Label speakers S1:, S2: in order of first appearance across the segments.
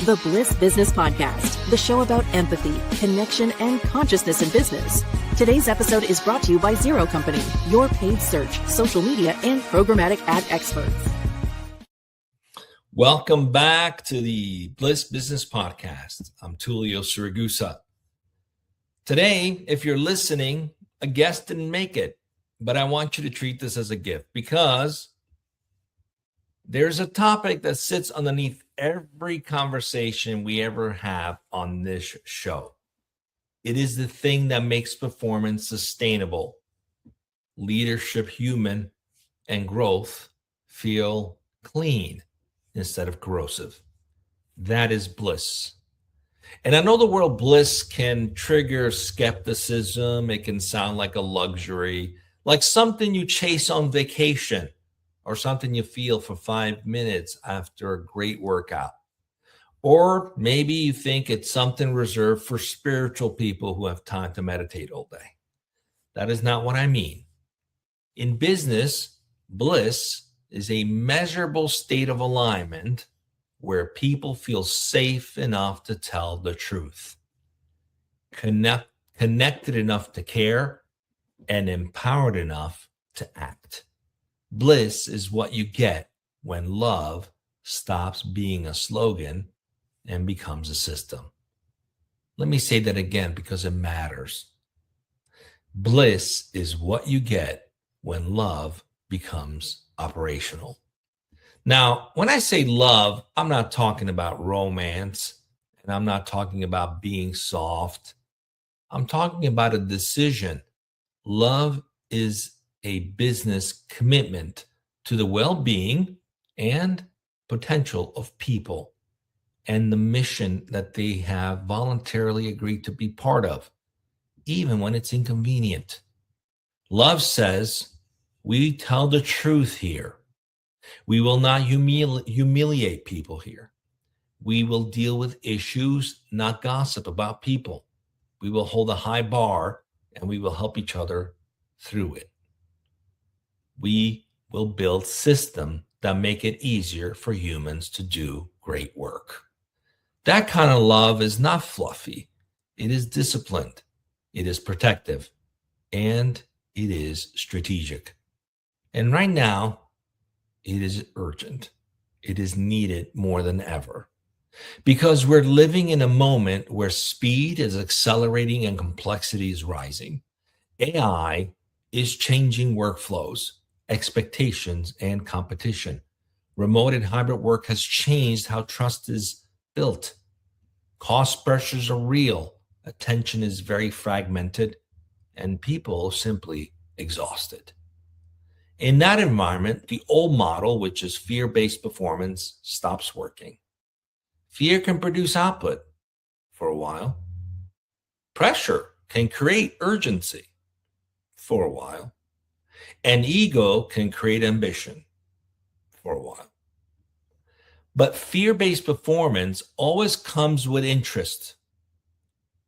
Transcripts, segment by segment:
S1: the Bliss Business Podcast, the show about empathy, connection, and consciousness in business. Today's episode is brought to you by Zero Company, your paid search, social media, and programmatic ad experts.
S2: Welcome back to the Bliss Business Podcast. I'm Tullio Siragusa. Today, if you're listening, a guest didn't make it, but I want you to treat this as a gift because there's a topic that sits underneath every conversation we ever have on this show. It is the thing that makes performance sustainable, leadership human, and growth feel clean instead of corrosive. That is bliss. And I know the word bliss can trigger skepticism. It can sound like a luxury, like something you chase on vacation, or something you feel for 5 minutes after a great workout. Or maybe you think it's something reserved for spiritual people who have time to meditate all day. That is not what I mean. In business, bliss is a measurable state of alignment where people feel safe enough to tell the truth, connected enough to care, and empowered enough to act. Bliss is what you get when love stops being a slogan and becomes a system. Let me say that again because it matters. Bliss is what you get when love becomes operational. Now, when I say love, I'm not talking about romance, and I'm not talking about being soft. I'm talking about a decision. Love is a business commitment to the well-being and potential of people and the mission that they have voluntarily agreed to be part of, even when it's inconvenient. Love says, we tell the truth here. We will not humiliate people here. We will deal with issues, not gossip about people. We will hold a high bar and we will help each other through it. We will build systems that make it easier for humans to do great work. That kind of love is not fluffy. It is disciplined. It is protective. And it is strategic. And right now, it is urgent. It is needed more than ever. Because we're living in a moment where speed is accelerating and complexity is rising. AI is changing workflows, expectations, and competition. Remote and hybrid work has changed how trust is built. Cost pressures are real. Attention is very fragmented, and people are simply exhausted. In that environment, the old model, which is fear-based performance, stops working. Fear can produce output for a while. Pressure can create urgency for a while. And ego can create ambition for a while. But fear-based performance always comes with interest.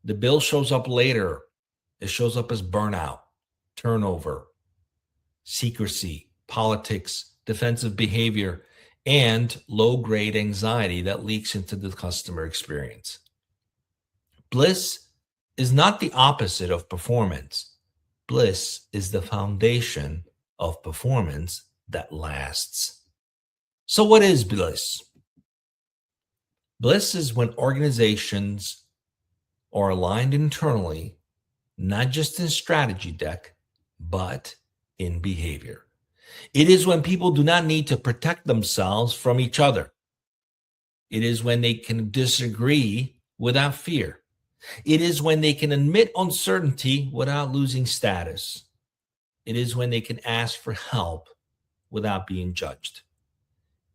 S2: The bill shows up later. It shows up as burnout, turnover, secrecy, politics, defensive behavior, and low-grade anxiety that leaks into the customer experience. Bliss is not the opposite of performance. Bliss is the foundation of performance that lasts. So what is bliss? Bliss is when organizations are aligned internally, not just in strategy deck, but in behavior. It is when people do not need to protect themselves from each other. It is when they can disagree without fear. It is when they can admit uncertainty without losing status. It is when they can ask for help without being judged.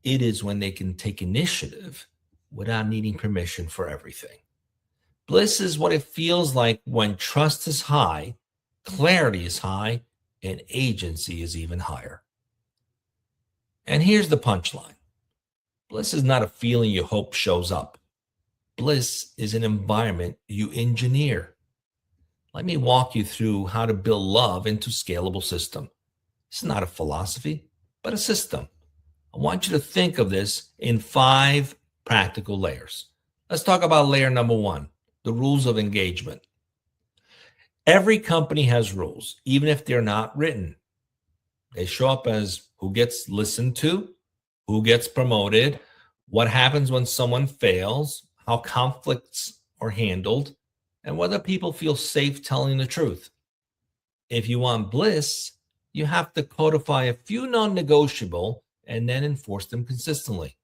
S2: It is when they can take initiative without needing permission for everything. Bliss is what it feels like when trust is high, clarity is high, and agency is even higher. And here's the punchline. Bliss is not a feeling you hope shows up. Bliss is an environment you engineer. Let me walk you through how to build love into scalable system. It's not a philosophy, but a system. I want you to think of this in 5 practical layers. Let's talk about layer number one, the rules of engagement. Every company has rules, even if they're not written. They show up as who gets listened to, who gets promoted, what happens when someone fails, how conflicts are handled, and whether people feel safe telling the truth. If you want bliss, you have to codify a few non-negotiable and then enforce them consistently.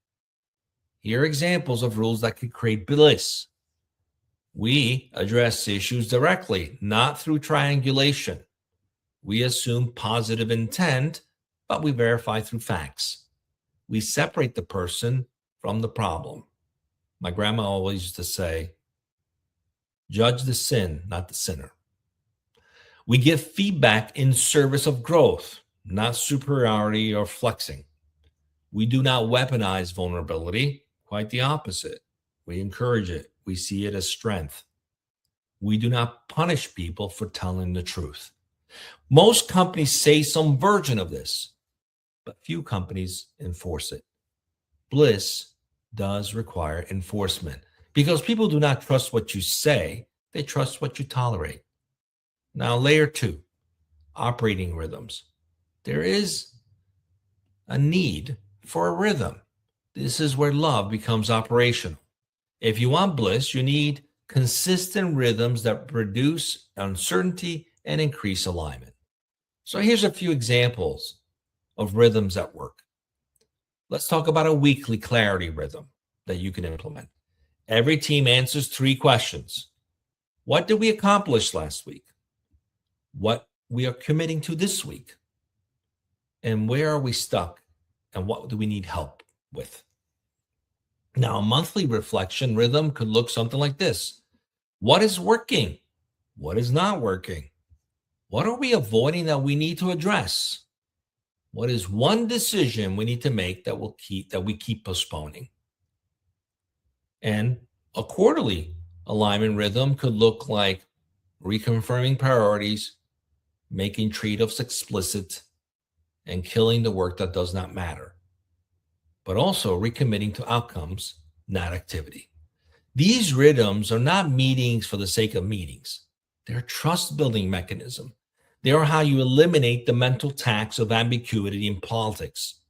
S2: Here are examples of rules that could create bliss. We address issues directly, not through triangulation. We assume positive intent, but we verify through facts. We separate the person from the problem. My grandma always used to say, judge the sin, not the sinner. We give feedback in service of growth, not superiority or flexing. We do not weaponize vulnerability, quite the opposite. We encourage it. We see it as strength. We do not punish people for telling the truth. Most companies say some version of this, but few companies enforce it. Bliss does require enforcement because people do not trust what you say, they trust what you tolerate. Now, layer two, operating rhythms. There is a need for a rhythm. This is where love becomes operational. If you want bliss, you need consistent rhythms that reduce uncertainty and increase alignment. So here's a few examples of rhythms at work. Let's talk about a weekly clarity rhythm that you can implement. Every team answers 3 questions. What did we accomplish last week? What we are committing to this week? And where are we stuck? And what do we need help with? Now, a monthly reflection rhythm could look something like this. What is working? What is not working? What are we avoiding that we need to address? What is one decision we need to make that we keep postponing? And a quarterly alignment rhythm could look like reconfirming priorities, making trade-offs explicit, and killing the work that does not matter, but also recommitting to outcomes, not activity. These rhythms are not meetings for the sake of meetings. They're a trust-building mechanism. They are how you eliminate the mental tax of ambiguity in politics.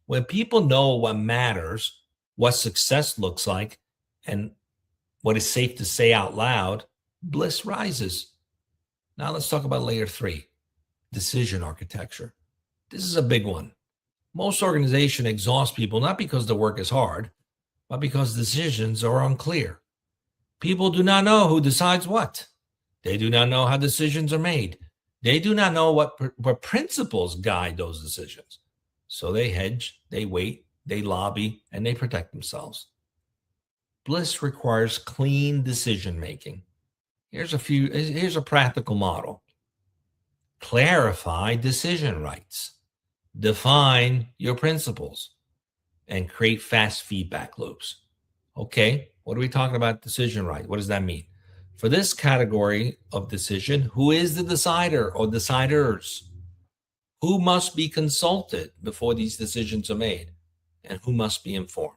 S2: When people know what matters, what success looks like, and what is safe to say out loud, bliss rises. Now let's talk about layer 3, decision architecture. This is a big one. Most organizations exhaust people not because the work is hard, but because decisions are unclear. People do not know who decides what. They do not know how decisions are made. They do not know what principles guide those decisions. So they hedge, they wait, they lobby, and they protect themselves. Bliss requires clean decision making. Here's a practical model. Clarify decision rights. Define your principles and create fast feedback loops. Okay, what are we talking about decision right? What does that mean? For this category of decision, who is the decider or deciders? Who must be consulted before these decisions are made? And who must be informed?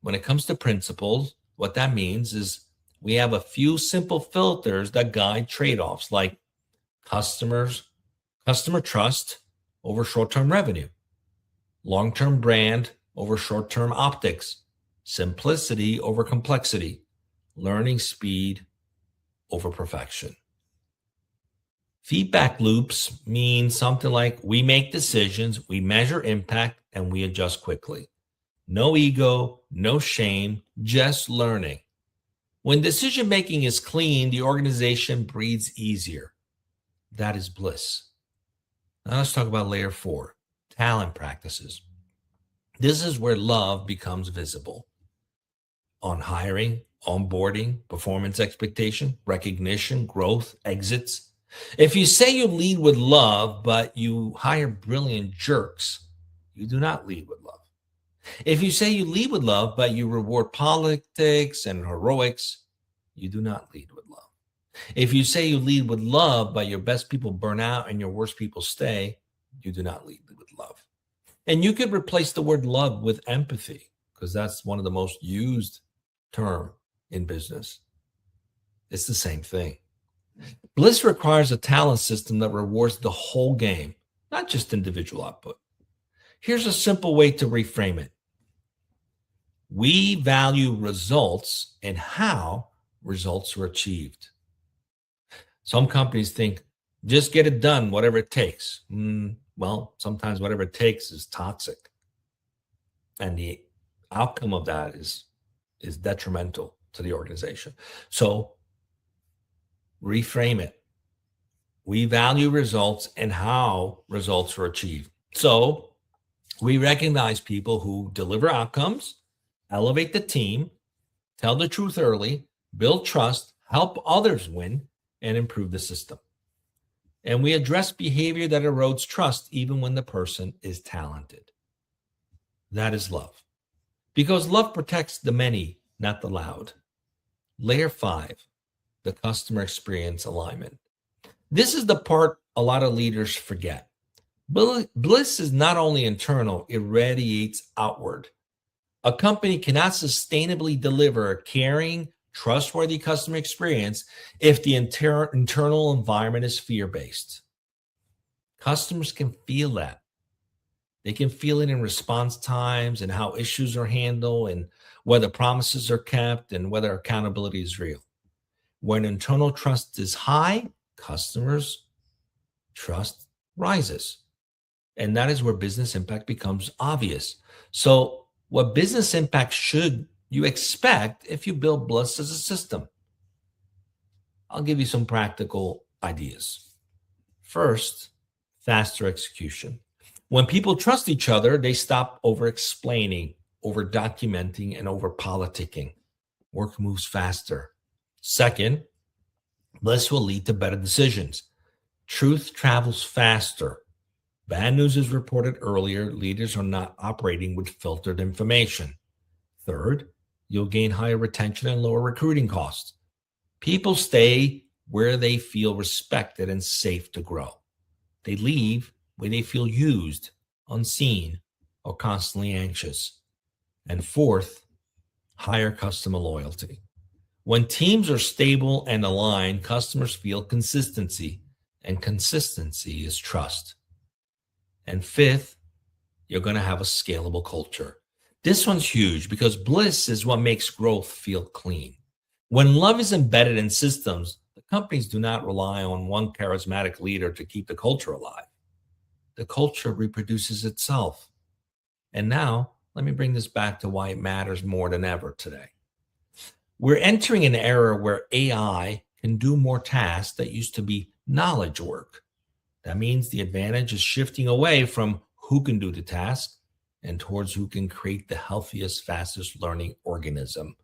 S2: When it comes to principles, what that means is we have a few simple filters that guide trade-offs like customer trust over short-term revenue, long-term brand over short-term optics, simplicity over complexity, learning speed over perfection. Feedback loops mean something like we make decisions, we measure impact, and we adjust quickly. No ego, no shame, just learning. When decision-making is clean, the organization breathes easier. That is bliss. Now let's talk about layer 4, talent practices. This is where love becomes visible. On hiring, onboarding, performance expectation, recognition, growth, exits. If you say you lead with love, but you hire brilliant jerks, you do not lead with love. If you say you lead with love, but you reward politics and heroics, you do not lead with love. If you say you lead with love, but your best people burn out and your worst people stay, you do not lead with love. And you could replace the word love with empathy, because that's one of the most used term in business. It's the same thing. Bliss requires a talent system that rewards the whole game, not just individual output. Here's a simple way to reframe it. We value results and how results are achieved. Some companies think, just get it done, whatever it takes. Well, sometimes whatever it takes is toxic. And the outcome of that is detrimental to the organization. So reframe it. We value results and how results are achieved. So we recognize people who deliver outcomes, elevate the team, tell the truth early, build trust, help others win, and improve the system. And we address behavior that erodes trust even when the person is talented. That is love. Because love protects the many, not the loud. Layer 5, the customer experience alignment. This is the part a lot of leaders forget. Bliss is not only internal, it radiates outward. A company cannot sustainably deliver a caring, trustworthy customer experience if the internal environment is fear-based. Customers can feel that. They can feel it in response times and how issues are handled and whether promises are kept and whether accountability is real. When internal trust is high, customers' trust rises. And that is where business impact becomes obvious. So what business impact should you expect if you build Bliss as a system? I'll give you some practical ideas. First, faster execution. When people trust each other, they stop over-explaining, over-documenting, and over-politicking. Work moves faster. Second, Bliss will lead to better decisions. Truth travels faster. Bad news is reported earlier. Leaders are not operating with filtered information. Third, you'll gain higher retention and lower recruiting costs. People stay where they feel respected and safe to grow. They leave where they feel used, unseen, or constantly anxious. And fourth, higher customer loyalty. When teams are stable and aligned, customers feel consistency, and consistency is trust. And fifth, you're going to have a scalable culture. This one's huge because Bliss is what makes growth feel clean. When love is embedded in systems, the companies do not rely on one charismatic leader to keep the culture alive. The culture reproduces itself. And now, let me bring this back to why it matters more than ever today. We're entering an era where AI can do more tasks that used to be knowledge work. That means the advantage is shifting away from who can do the task and towards who can create the healthiest, fastest learning organism.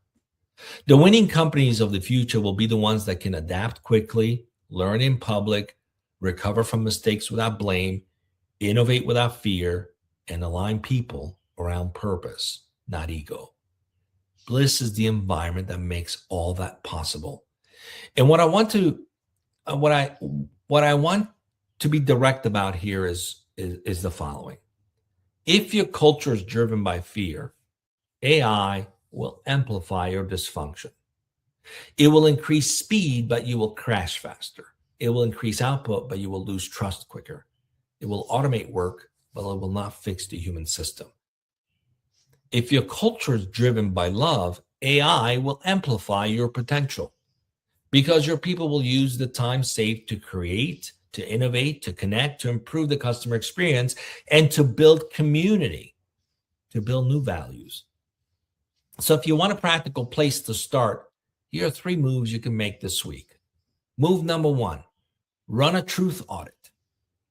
S2: The winning companies of the future will be the ones that can adapt quickly, learn in public, recover from mistakes without blame, innovate without fear, and align people around purpose, not ego. Bliss is the environment that makes all that possible. And what I want to be direct about here is the following. If your culture is driven by fear, AI will amplify your dysfunction. It will increase speed, but you will crash faster. It will increase output, but you will lose trust quicker. It will automate work, but it will not fix the human system. If your culture is driven by love, AI will amplify your potential because your people will use the time saved to create, to innovate, to connect, to improve the customer experience, and to build community, to build new values. So if you want a practical place to start, here are 3 moves you can make this week. Move number 1, run a truth audit.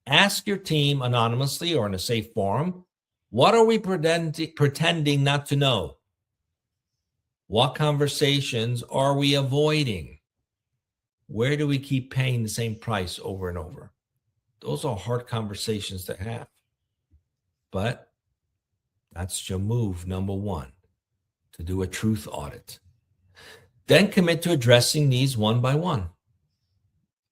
S2: Ask your team anonymously or in a safe forum, what are we pretending not to know? What conversations are we avoiding? Where do we keep paying the same price over and over? Those are hard conversations to have. But that's your move, number 1, to do a truth audit. Then commit to addressing these one by one.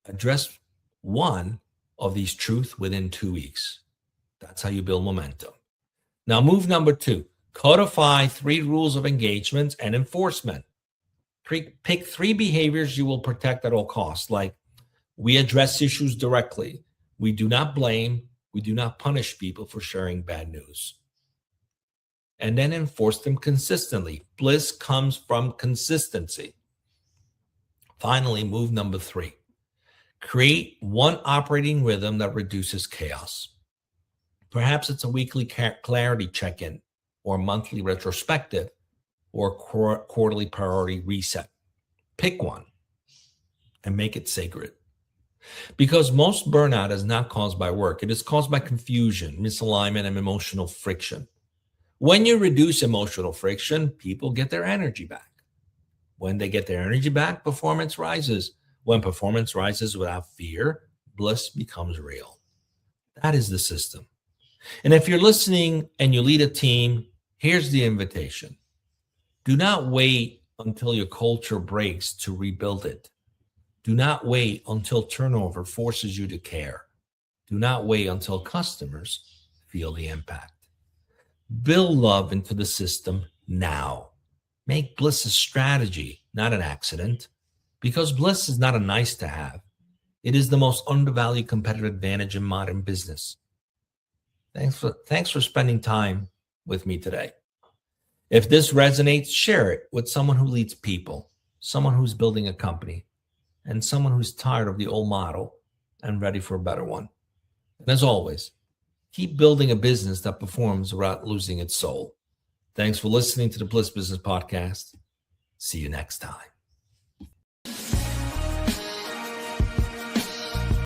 S2: Address one of these truths within 2 weeks. That's how you build momentum. Now, move number 2, Codify 3 rules of engagement and enforcement. Pick 3 behaviors you will protect at all costs, like we address issues directly. We do not blame. We do not punish people for sharing bad news. And then enforce them consistently. Bliss comes from consistency. Finally, move number 3. Create one operating rhythm that reduces chaos. Perhaps it's a weekly clarity check-in, or monthly retrospective, or quarterly priority reset. Pick one and make it sacred. Because most burnout is not caused by work. It is caused by confusion, misalignment, and emotional friction. When you reduce emotional friction, people get their energy back. When they get their energy back, performance rises. When performance rises without fear, bliss becomes real. That is the system. And if you're listening and you lead a team, here's the invitation. Do not wait until your culture breaks to rebuild it. Do not wait until turnover forces you to care. Do not wait until customers feel the impact. Build love into the system now. Make bliss a strategy, not an accident, because bliss is not a nice to have. It is the most undervalued competitive advantage in modern business. Thanks for spending time with me today. If this resonates, share it with someone who leads people, someone who's building a company, and someone who's tired of the old model and ready for a better one. And as always, keep building a business that performs without losing its soul. Thanks for listening to the Bliss Business Podcast. See you next time.